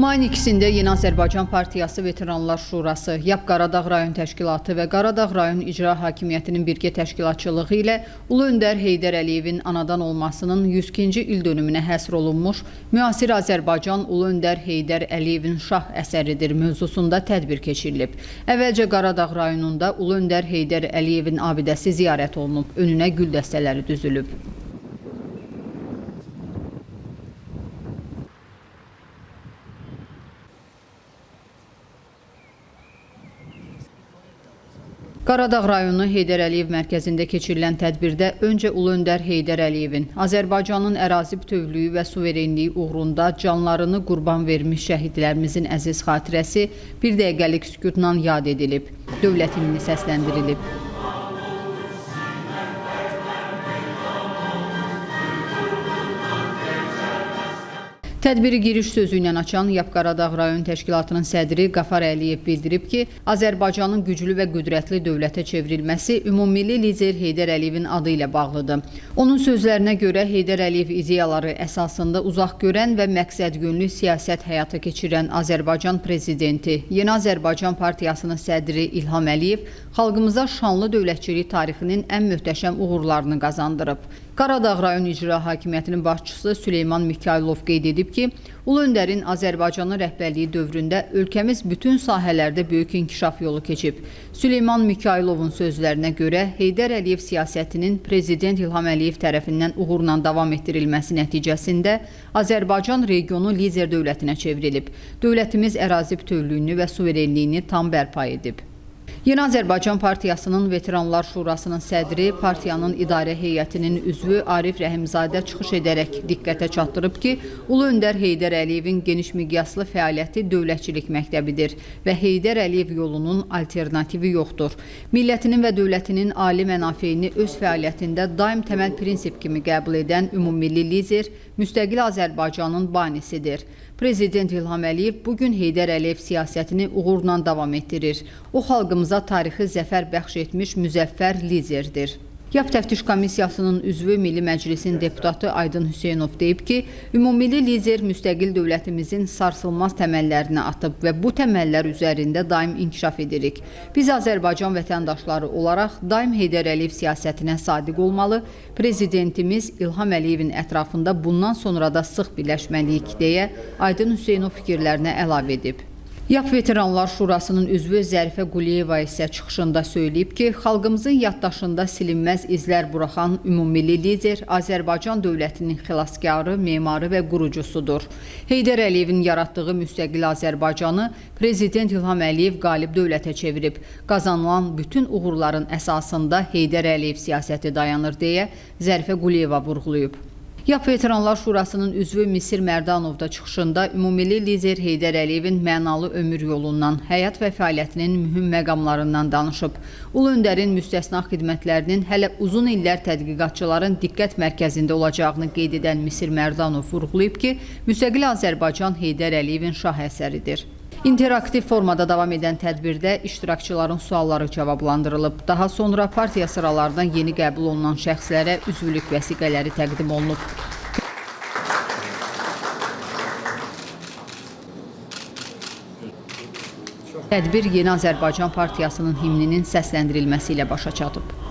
Mayın 2-də Yeni Azərbaycan Partiyası Veteranlar Şurası, YAP Qaradağ rayon təşkilatı və Qaradağ rayon icra hakimiyyətinin birgə təşkilatçılığı ilə Ulu Öndər Heydər Əliyevin anadan olmasının 102-ci il dönümünə həsr olunmuş Müasir Azərbaycan Ulu Öndər Heydər Əliyevin şah əsəridir mövzusunda tədbir keçirilib. Əvvəlcə Qaradağ rayonunda Ulu Öndər Heydər Əliyevin abidəsi ziyarət olunub, önünə gül dəstələri düzülüb. Qaradağ rayonu Heydər Əliyev mərkəzində keçirilən tədbirdə öncə Ulu Öndər Heydər Əliyevin Azərbaycanın ərazi bütövlüyü və suverenliyi uğrunda canlarını qurban vermiş şəhidlərimizin əziz xatirəsi bir dəqiqəlik sükutla yad edilib, dövlət himni səsləndirilib. Tədbiri giriş sözü ilə açan YAP Qaradağ rayon təşkilatının sədri Qafar Əliyev bildirib ki, Azərbaycanın güclü və qüdrətli dövlətə çevrilməsi ümumilli lider Heydər Əliyevin adı ilə bağlıdır. Onun sözlərinə görə Heydər Əliyev ideyaları əsasında uzaq görən və məqsədyönlü siyasət həyata keçirən Azərbaycan prezidenti, Yeni Azərbaycan Partiyasının sədri İlham Əliyev xalqımıza şanlı dövlətçilik tarixinin ən möhtəşəm uğurlarını qazandırıb. Qaradağ rayon icra hakimiyyətinin başçısı Süleyman Mikailov qeyd edib ki, Ulu Öndərin Azərbaycanın rəhbərliyi dövründə ölkəmiz bütün sahələrdə böyük inkişaf yolu keçib. Süleyman Mikailovun sözlərinə görə Heydər Əliyev siyasətinin Prezident İlham Əliyev tərəfindən uğurla davam etdirilməsi nəticəsində Azərbaycan regionu lider dövlətinə çevrilib. Dövlətimiz ərazi bütövlüyünü və suverenliyini tam bərpa edib. Yeni Azərbaycan Partiyasının Veteranlar Şurasının sədri, partiyanın idarə heyətinin üzvü Arif Rəhimzadə çıxış edərək diqqətə çatdırıb ki, Ulu Öndər Heydər Əliyevin geniş miqyaslı fəaliyyəti dövlətçilik məktəbidir və Heydər Əliyev yolunun alternativi yoxdur. Millətinin və dövlətinin ali mənafeyini öz fəaliyyətində daim təməl prinsip kimi qəbul edən ümumilli lider, müstəqil Azərbaycanın banisidir. Prezident İlham Əliyev bugün Heydər Əliyev siyasətini uğurla davam etdirir. O, xalqımıza tarixi zəfər bəxş etmiş müzəffər liderdir. YAP Təftiş Komissiyasının üzvü Milli Məclisin deputatı Aydın Hüseynov deyib ki, ümumilli lider müstəqil dövlətimizin sarsılmaz təməllərini atıb və bu təməllər üzərində daim inkişaf edirik. Biz Azərbaycan vətəndaşları olaraq daim Heydər Əliyev siyasətinə sadiq olmalı, Prezidentimiz İlham Əliyevin ətrafında bundan sonra da sıx birləşməliyik deyə Aydın Hüseynov fikirlərinə əlavə edib. YAP Veteranlar Şurasının üzvü Zərifə Quliyeva isə çıxışında söyləyib ki, xalqımızın yaddaşında silinməz izlər buraxan ümumilli lider Azərbaycan dövlətinin xilaskarı, memarı və qurucusudur. Heydər Əliyevin yaratdığı müstəqil Azərbaycanı Prezident İlham Əliyev qalib dövlətə çevirib. Qazanılan bütün uğurların əsasında Heydər Əliyev siyasəti dayanır deyə Zərifə Quliyeva vurğulayıb. YAP Veteranlar Şurasının üzvü Misir Mərdanov da çıxışında ümumilli lider Heydər Əliyevin mənalı ömür yolundan, həyat və fəaliyyətinin mühüm məqamlarından danışıb. Ulu Öndərin müstəsna xidmətlərinin hələ uzun illər tədqiqatçıların diqqət mərkəzində olacağını qeyd edən Misir Mərdanov vurğulayıb ki, müstəqil Azərbaycan Heydər Əliyevin şah əsəridir. İnteraktiv formada davam edən tədbirdə iştirakçıların sualları cavablandırılıb. Daha sonra partiya sıralarından yeni qəbul olunan şəxslərə üzvlük vəsiqələri təqdim olunub. Tədbir Yeni Azərbaycan Partiyasının himninin səsləndirilməsi ilə başa çatıb.